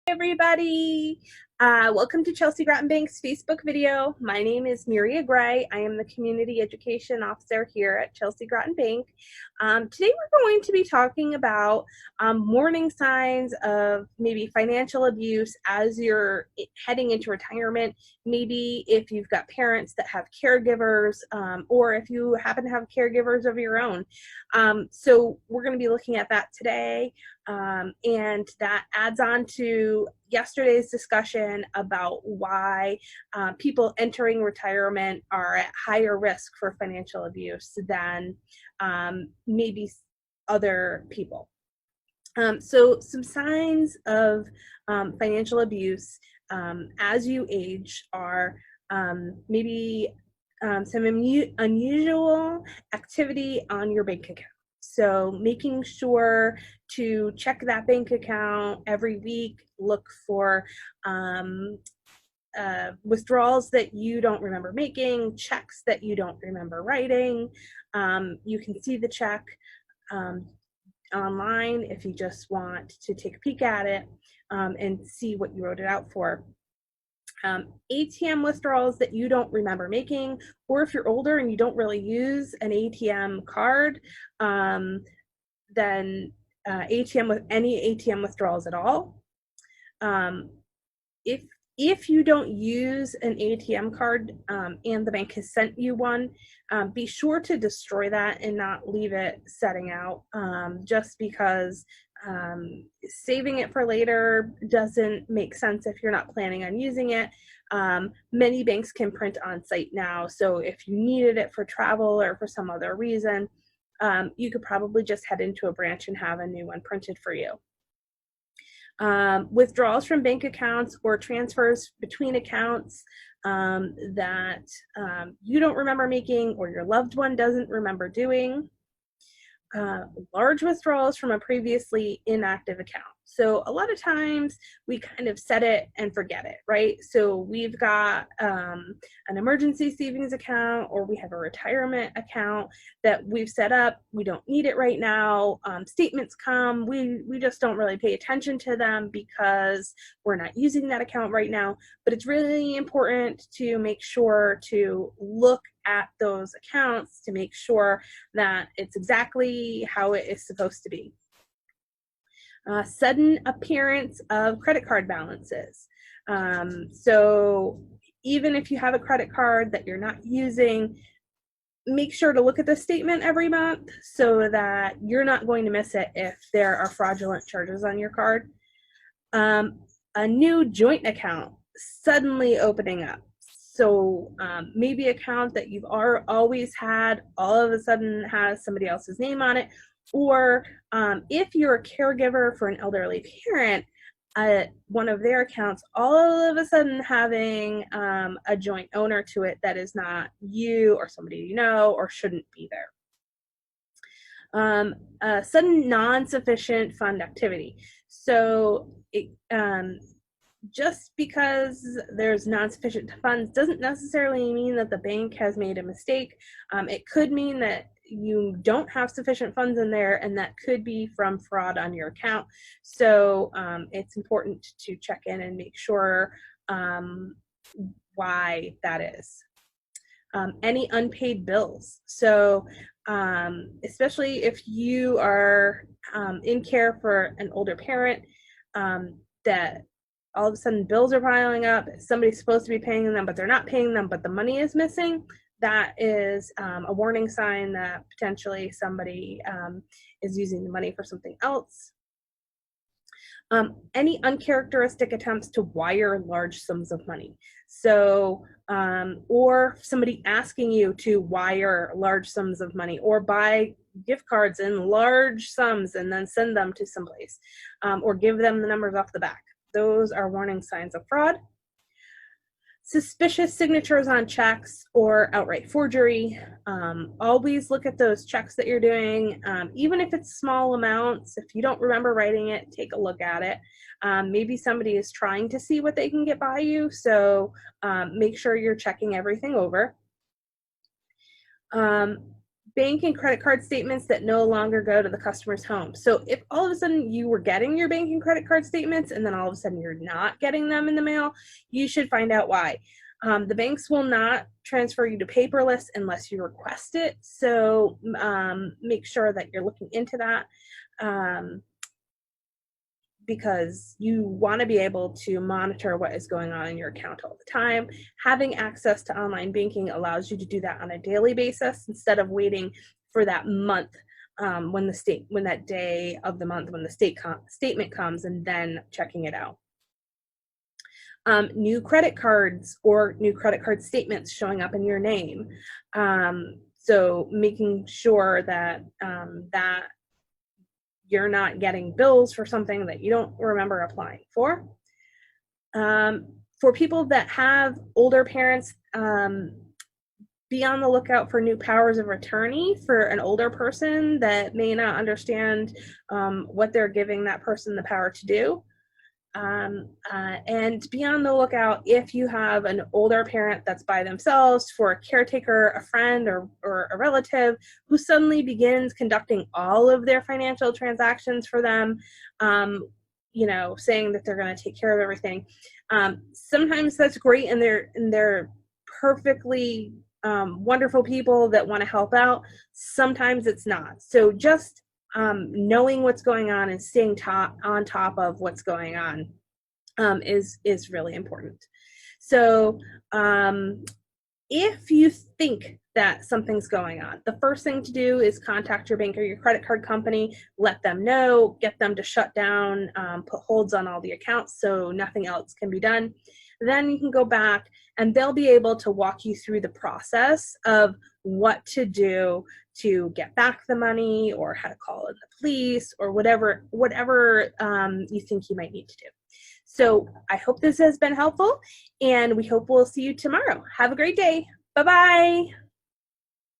Everybody. Welcome to Chelsea Groton Bank's Facebook video. My name is Miria Gray. I am the Community Education Officer here at Chelsea Groton Bank. Today we're going to be talking about warning signs of maybe financial abuse as you're heading into retirement. Maybe if you've got parents that have caregivers, or if you happen to have caregivers of your own. So we're going to be looking at that today. And that adds on to yesterday's discussion about why people entering retirement are at higher risk for financial abuse than maybe other people. So some signs of financial abuse as you age are maybe some unusual activity on your bank account. So making sure to check that bank account every week, look for withdrawals that you don't remember making, checks that you don't remember writing. You can see the check online if you just want to take a peek at it and see what you wrote it out for. ATM withdrawals that you don't remember making, or if you're older and you don't really use an ATM card, then any ATM withdrawals at all. If you don't use an ATM card and the bank has sent you one, be sure to destroy that and not leave it setting out, just because saving it for later doesn't make sense if you're not planning on using it. Many banks can print on site now, so if you needed it for travel or for some other reason, you could probably just head into a branch and have a new one printed for you. Withdrawals from bank accounts or transfers between accounts that you don't remember making or your loved one doesn't remember doing. Large withdrawals from a previously inactive account. So a lot of times we kind of set it and forget it, right? So we've got an emergency savings account, or we have a retirement account that we've set up. We don't need it right now. Statements come, we just don't really pay attention to them because we're not using that account right now. But it's really important to make sure to look at those accounts to make sure that it's exactly how it is supposed to be. Sudden appearance of credit card balances. So even if you have a credit card that you're not using, make sure to look at the statement every month so that you're not going to miss it if there are fraudulent charges on your card. A new joint account suddenly opening up. So maybe an account that you've always had all of a sudden has somebody else's name on it, or if you're a caregiver for an elderly parent, one of their accounts all of a sudden having a joint owner to it that is not you or somebody you know or shouldn't be there. Sudden non-sufficient fund activity. So just because there's non-sufficient funds doesn't necessarily mean that the bank has made a mistake. It could mean that you don't have sufficient funds in there, and that could be from fraud on your account. So it's important to check in and make sure why that is. Any unpaid bills. So especially if you are in care for an older parent, that all of a sudden bills are piling up, somebody's supposed to be paying them, but they're not paying them, but the money is missing, that is a warning sign that potentially somebody is using the money for something else. Any uncharacteristic attempts to wire large sums of money. So, or somebody asking you to wire large sums of money or buy gift cards in large sums and then send them to someplace, or give them the numbers off the back. Those are warning signs of fraud. Suspicious signatures on checks or outright forgery. Always look at those checks that you're doing, even if it's small amounts. If you don't remember writing it, take a look at it. Maybe somebody is trying to see what they can get by you, so make sure you're checking everything over. bank and credit card statements that no longer go to the customer's home. So if all of a sudden you were getting your bank and credit card statements and then all of a sudden you're not getting them in the mail, you should find out why. The banks will not transfer you to paperless unless you request it. So make sure that you're looking into that. Because you want to be able to monitor what is going on in your account all the time. Having access to online banking allows you to do that on a daily basis instead of waiting for that month when that day of the month when the statement comes and then checking it out. New credit cards or new credit card statements showing up in your name. So making sure that that you're not getting bills for something that you don't remember applying for. For people that have older parents, be on the lookout for new powers of attorney for an older person that may not understand what they're giving that person the power to do. And be on the lookout if you have an older parent that's by themselves for a caretaker, a friend, or a relative who suddenly begins conducting all of their financial transactions for them, saying that they're going to take care of everything. Sometimes that's great, and they're perfectly wonderful people that want to help out. Sometimes it's not. So just knowing what's going on and staying on top of what's going on is really important. So if you think that something's going on, the first thing to do is contact your bank or your credit card company, let them know, get them to shut down, put holds on all the accounts so nothing else can be done. Then you can go back and they'll be able to walk you through the process of what to do to get back the money or how to call in the police or whatever you think you might need to do. So I hope this has been helpful, and we hope we'll see you tomorrow. Have a great day. Bye-bye.